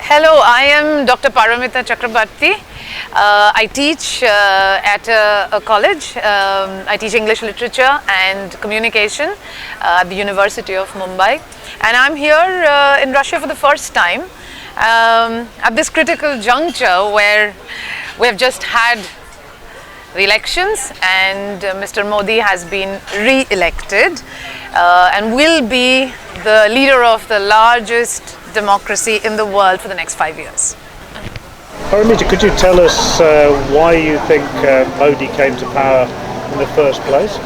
Hello, I am Dr. Paromita Chakrabarti. I teach at a college. I teach English literature and communication at the University of Mumbai. And I'm here in Russia for the first time at this critical juncture where we have just had the elections and Mr. Modi has been re-elected and will be the leader of the largest democracy in the world for the next 5 years. Paromita, could you tell us why you think Modi came to power in the first place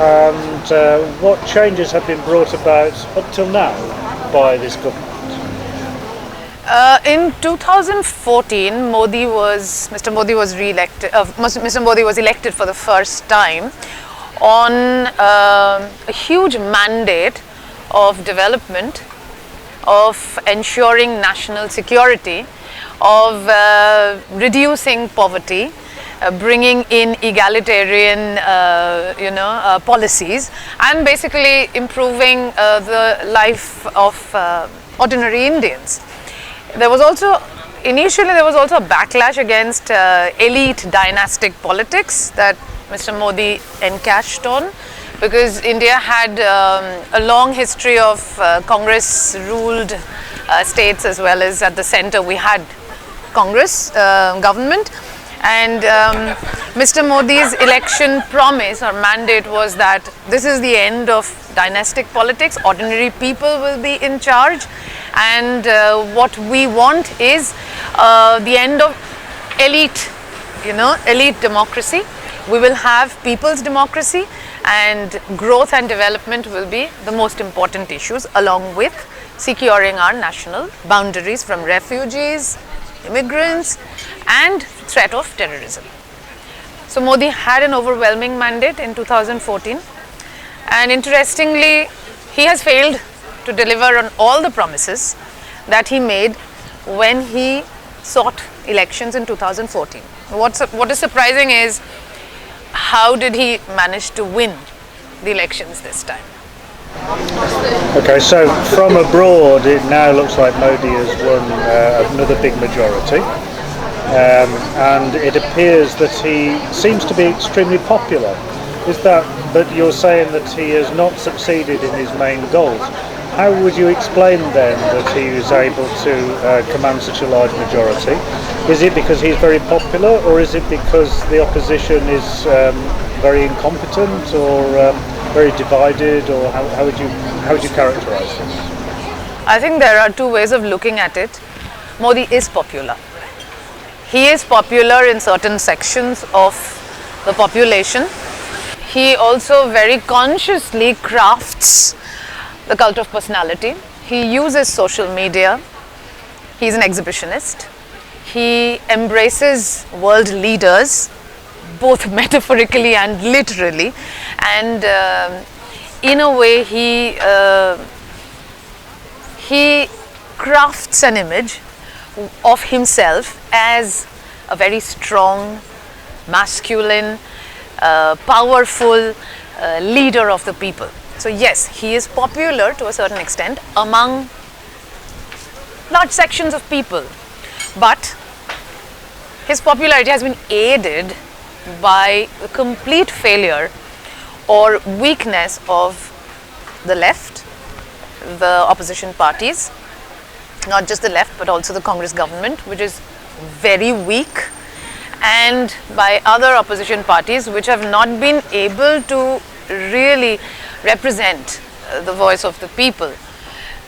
and what changes have been brought about up till now by this government? In 2014, Mr. Modi was re-elected. Mr. Modi was elected for the first time on a huge mandate of development, of ensuring national security, of reducing poverty, bringing in egalitarian, policies, and basically improving the life of ordinary Indians. Initially there was also a backlash against elite dynastic politics that Mr. Modi encashed on, because India had a long history of Congress-ruled states, as well as at the center we had Congress government. And Mr. Modi's election promise or mandate was that this is the end of dynastic politics, ordinary people will be in charge, and what we want is the end of elite democracy. We will have people's democracy, and growth and development will be the most important issues, along with securing our national boundaries from refugees, immigrants, and threat of terrorism. So Modi had an overwhelming mandate in 2014, and interestingly, he has failed to deliver on all the promises that he made when he sought elections in 2014. What is surprising is how did he manage to win the elections this time? Okay, so from abroad it now looks like Modi has won another big majority, and it appears that he seems to be extremely popular. But you're saying that he has not succeeded in his main goals. How would you explain then that he was able to command such a large majority? Is it because he's very popular, or is it because the opposition is very incompetent, or very divided, or how would you characterize this? I think there are two ways of looking at it. Modi is popular. He is popular in certain sections of the population. He also very consciously crafts the cult of personality. He uses social media. He's an exhibitionist. He embraces world leaders, both metaphorically and literally, and in a way he crafts an image of himself as a very strong, masculine, powerful leader of the people. So yes, he is popular to a certain extent among large sections of people, but his popularity has been aided by the complete failure or weakness of the left, the opposition parties, not just the left but also the Congress government, which is very weak, and by other opposition parties which have not been able to really represent the voice of the people.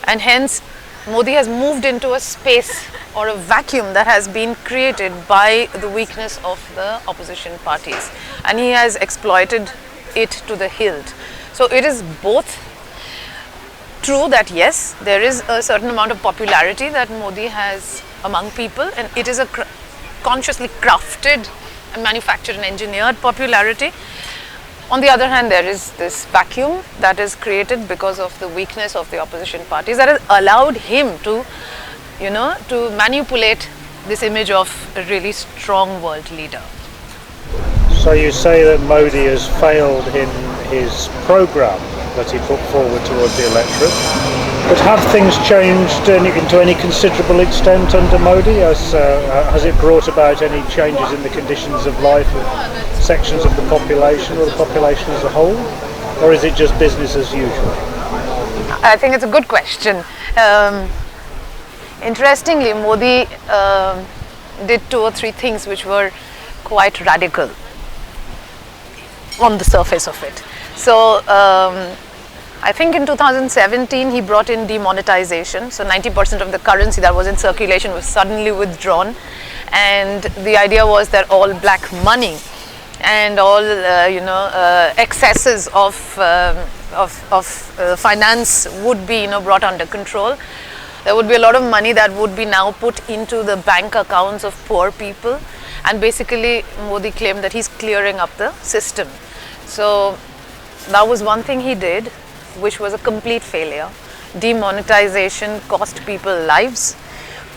And hence Modi has moved into a space or a vacuum that has been created by the weakness of the opposition parties, and he has exploited it to the hilt. So it is both true that yes, there is a certain amount of popularity that Modi has among people, and it is a consciously crafted and manufactured and engineered popularity. On the other hand, there is this vacuum that is created because of the weakness of the opposition parties that has allowed him to, to manipulate this image of a really strong world leader. So you say that Modi has failed in his program that he put forward towards the electorate. But have things changed to any considerable extent under Modi? Has it brought about any changes in the conditions of life of sections of the population or the population as a whole? Or is it just business as usual? I think it's a good question. Interestingly, Modi did 2 or 3 things which were quite radical on the surface of it. So I think in 2017 he brought in demonetization. So 90% of the currency that was in circulation was suddenly withdrawn, and the idea was that all black money and all excesses of finance would be brought under control. There would be a lot of money that would be now put into the bank accounts of poor people, and basically Modi claimed that he's clearing up the system. So that was one thing he did, which was a complete failure. Demonetization cost people lives,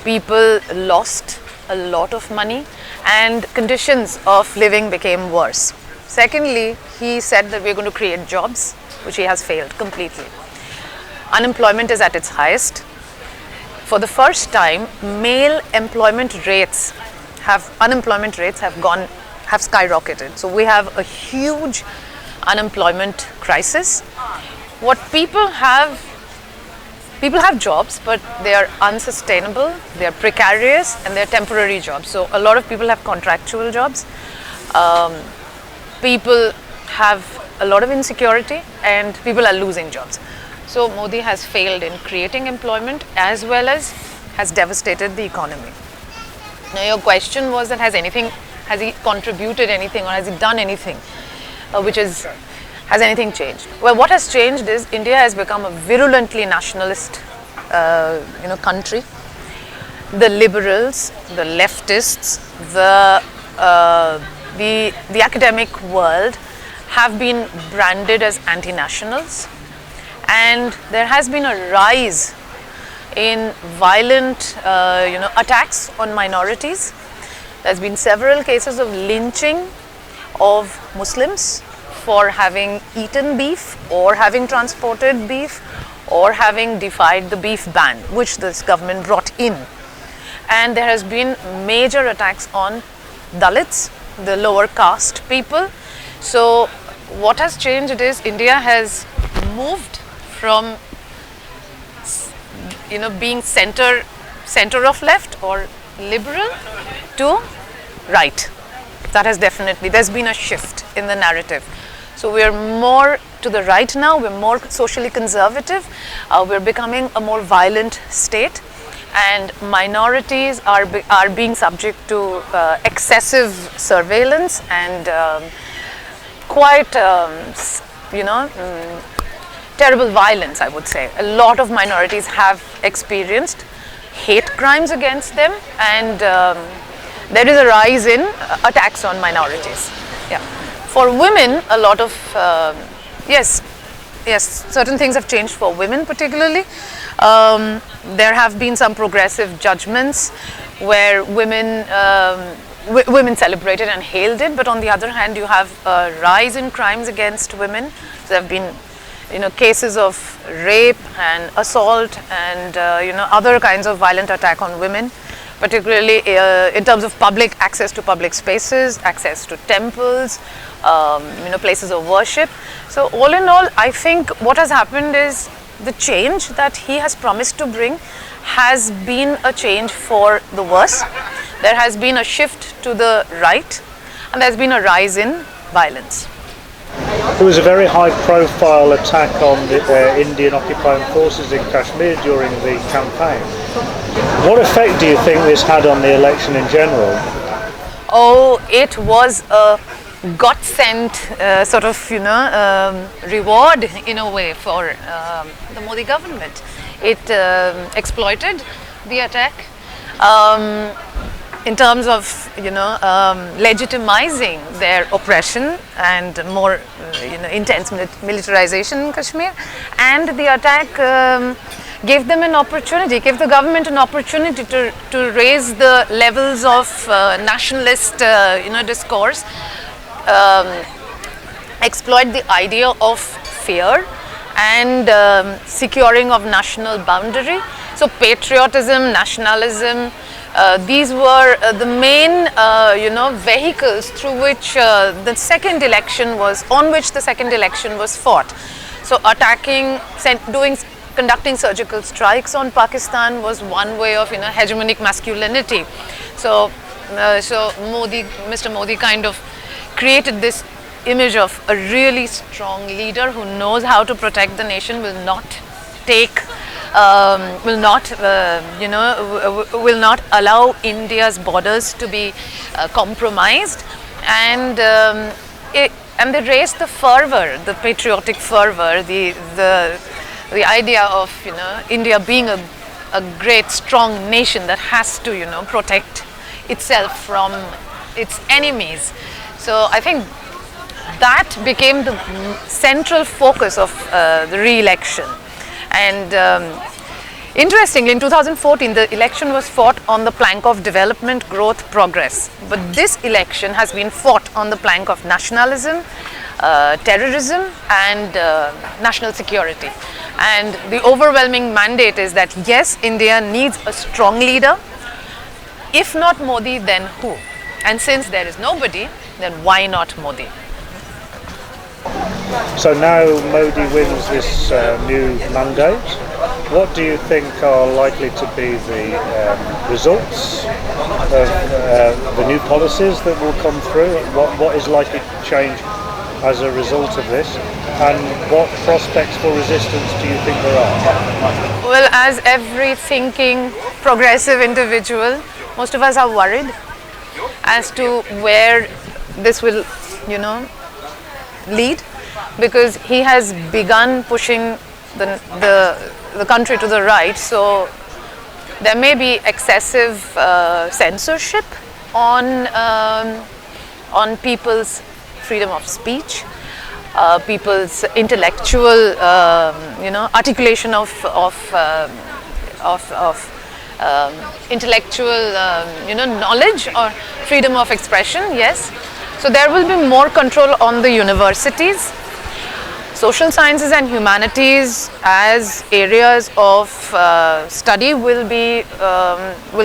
people lost a lot of money, and conditions of living became worse. Secondly, he said that we're going to create jobs, which he has failed completely. Unemployment is at its highest. For the first time, male unemployment rates have skyrocketed. So we have a huge unemployment crisis. What people have jobs, but they are unsustainable, they are precarious, and they're temporary jobs. So a lot of people have contractual jobs. People have a lot of insecurity, and people are losing jobs. So Modi has failed in creating employment as well as has devastated the economy. Now your question was that has he contributed anything, or has he done anything has anything changed? Well, what has changed is India has become a virulently nationalist country. The liberals, the leftists, the academic world have been branded as anti-nationals, and there has been a rise in violent attacks on minorities. There's been several cases of lynching of Muslims for having eaten beef or having transported beef or having defied the beef ban, which this government brought in. And there has been major attacks on Dalits, the lower caste people. So what has changed is India has moved from being center of left or liberal to right. That has there's been a shift in the narrative. So we are more to the right now, we're more socially conservative, we're becoming a more violent state, and minorities are being subject to excessive surveillance and quite terrible violence, I would say. A lot of minorities have experienced hate crimes against them, and there is a rise in attacks on minorities. Yeah. For women, a lot of yes, certain things have changed for women particularly. There have been some progressive judgments where women celebrated and hailed it, but on the other hand, you have a rise in crimes against women. There have been cases of rape and assault and other kinds of violent attack on women, particularly in terms of public access to public spaces, access to temples, places of worship. So all in all, I think what has happened is the change that he has promised to bring has been a change for the worse. There has been a shift to the right, and there's been a rise in violence. There was a very high-profile attack on the Indian occupying forces in Kashmir during the campaign. What effect do you think this had on the election in general? Oh, it was a God-sent reward in a way for the Modi government. It exploited the attack in terms of legitimizing their oppression and more intense militarization in Kashmir, and the attack gave them an opportunity, gave the government an opportunity to raise the levels of nationalist discourse, exploit the idea of fear and securing of national boundary. So patriotism, nationalism, these were the main vehicles through which the second election was fought. So attacking, conducting surgical strikes on Pakistan was one way of hegemonic masculinity. So Mr. Modi kind of created this image of a really strong leader who knows how to protect the nation, will not allow India's borders to be compromised, and they raised the fervor, the patriotic fervor, the idea of India being a great strong nation that has to protect itself from its enemies. So I think that became the central focus of the re-election. And interestingly, in 2014, the election was fought on the plank of development, growth, progress. But this election has been fought on the plank of nationalism, terrorism, and national security. And the overwhelming mandate is that yes, India needs a strong leader. If not Modi, then who? And since there is nobody, then why not Modi? So now Modi wins this new mandate. What do you think are likely to be the results of the new policies that will come through? What is likely to change as a result of this? And what prospects for resistance do you think there are? Well, as every thinking, progressive individual, most of us are worried as to where this will, lead, because he has begun pushing the country to the right. So there may be excessive censorship on people's freedom of speech, people's intellectual, articulation of intellectual, knowledge, or freedom of expression. Yes. So there will be more control on the universities. Social sciences and humanities as areas of study will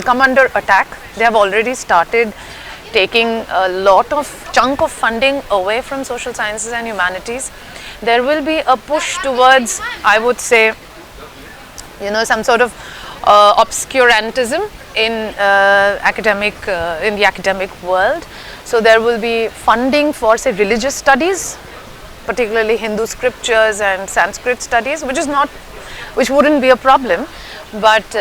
come under attack. They have already started taking a lot of chunk of funding away from social sciences and humanities. There will be a push towards, I would say, some sort of obscurantism in the academic world. So there will be funding for, say, religious studies, particularly Hindu scriptures and Sanskrit studies, which wouldn't be a problem. But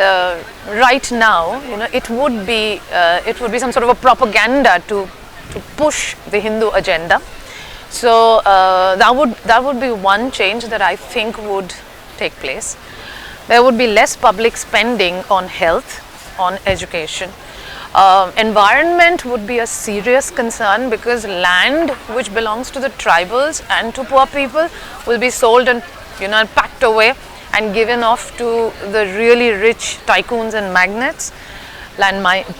right now, it would be some sort of a propaganda to push the Hindu agenda. So that would be one change that I think would take place. There would be less public spending on health, on education. Environment would be a serious concern, because land which belongs to the tribals and to poor people will be sold and packed away and given off to the really rich tycoons and magnates,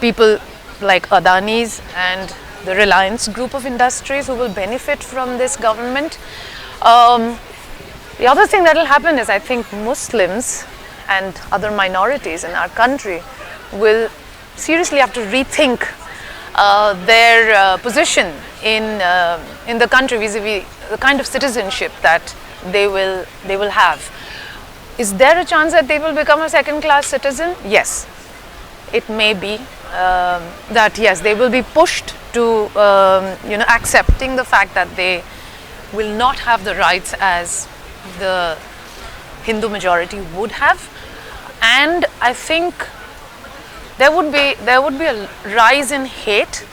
people like Adani's and the Reliance group of industries who will benefit from this government. The other thing that will happen is, I think Muslims and other minorities in our country will seriously have to rethink their position in the country vis-a-vis the kind of citizenship that they will have. Is there a chance that they will become a second-class citizen? Yes, it may be that yes, they will be pushed to accepting the fact that they will not have the rights as the Hindu majority would have, and I think there would be a rise in hate,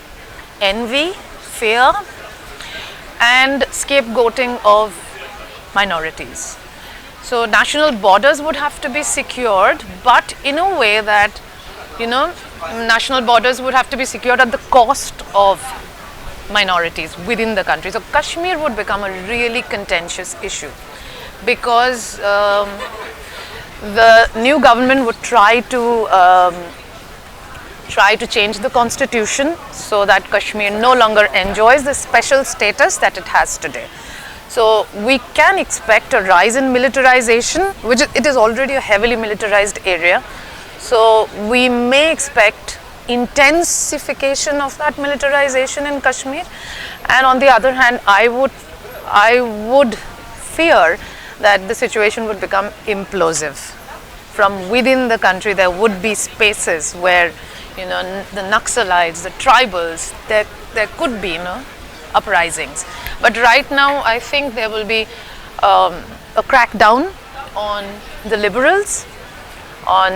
envy, fear, and scapegoating of minorities. So national borders would have to be secured, but in a way that national borders would have to be secured at the cost of minorities within the country. So Kashmir would become a really contentious issue, because the new government would try to change the constitution so that Kashmir no longer enjoys the special status that it has today. So we can expect a rise in militarization, which it is already a heavily militarized area. So we may expect intensification of that militarization in Kashmir, and on the other hand, I would fear that the situation would become implosive. From within the country, there would be spaces where, you know, the Naxalites, the tribals, there could be, you know, uprisings. But right now, I think there will be a crackdown on the liberals, on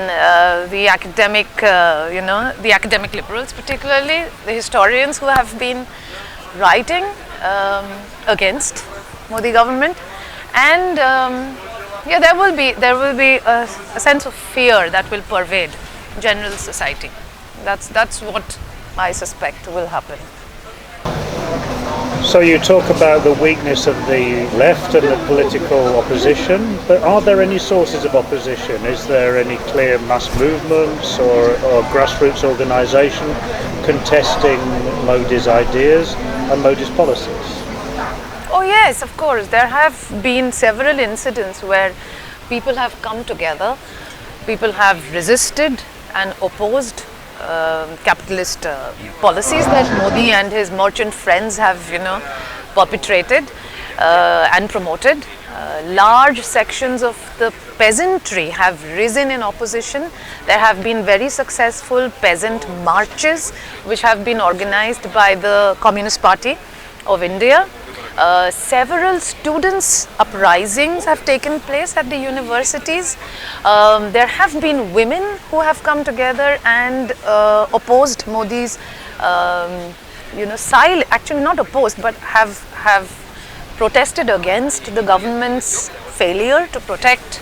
the academic, the academic liberals, particularly the historians who have been writing against Modi government, and yeah, there will be a sense of fear that will pervade general society. That's what I suspect will happen. So you talk about the weakness of the left and the political opposition, but are there any sources of opposition? Is there any clear mass movements or grassroots organisation contesting Modi's ideas and Modi's policies? Oh yes, of course. There have been several incidents where people have come together, people have resisted and opposed capitalist policies that Modi and his merchant friends have, you know, perpetrated and promoted. Large sections of the peasantry have risen in opposition. There have been very successful peasant marches which have been organized by the Communist Party of India. Several students' uprisings have taken place at the universities. There have been women who have come together and opposed Modi's, actually not opposed, but have protested against the government's failure to protect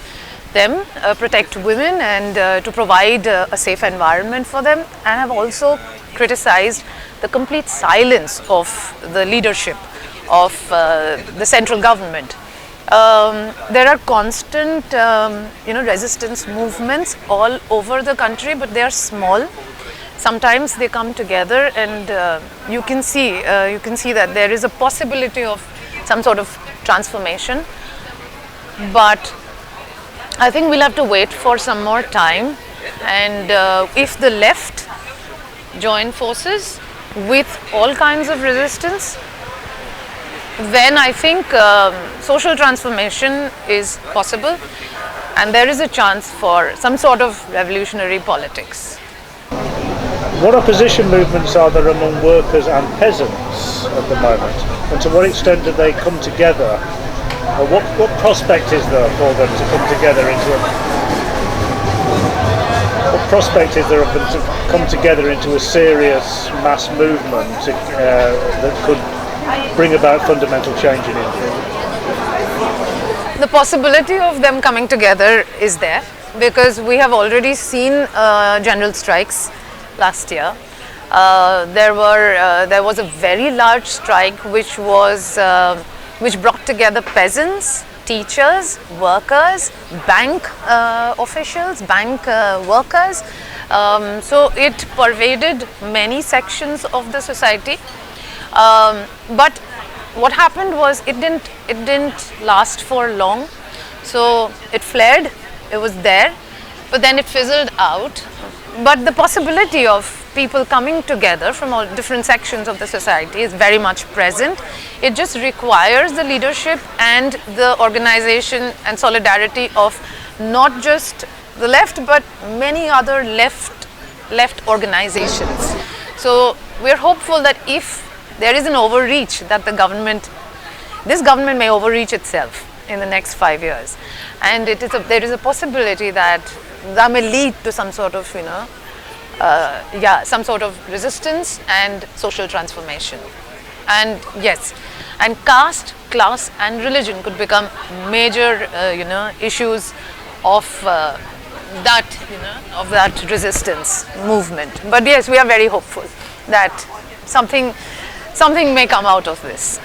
them, protect women, and to provide a safe environment for them, and have also criticized the complete silence of the leadership of the central government. There are constant, resistance movements all over the country, but they are small. Sometimes they come together, and you can see that there is a possibility of some sort of transformation. But I think we'll have to wait for some more time, and if the left join forces with all kinds of resistance, then I think social transformation is possible, and there is a chance for some sort of revolutionary politics. What opposition movements are there among workers and peasants at the moment, and to what extent do they come together? Or what prospect is there for them to come together into a serious mass movement that could bring about fundamental change in India? The possibility of them coming together is there, because we have already seen general strikes last year. There was a very large strike which brought together peasants, teachers, workers, bank officials, bank workers. So it pervaded many sections of the society. But what happened was it didn't last for long. So it flared, it was there, but then it fizzled out. But the possibility of people coming together from all different sections of the society is very much present. It just requires the leadership and the organization and solidarity of not just the left, but many other left organizations. So we're hopeful that if there is an overreach, that this government may overreach itself in the next 5 years, and there is a possibility that may lead to some sort of some sort of resistance and social transformation. And yes, and caste, class, and religion could become major issues of that resistance movement. But yes, we are very hopeful that something may come out of this.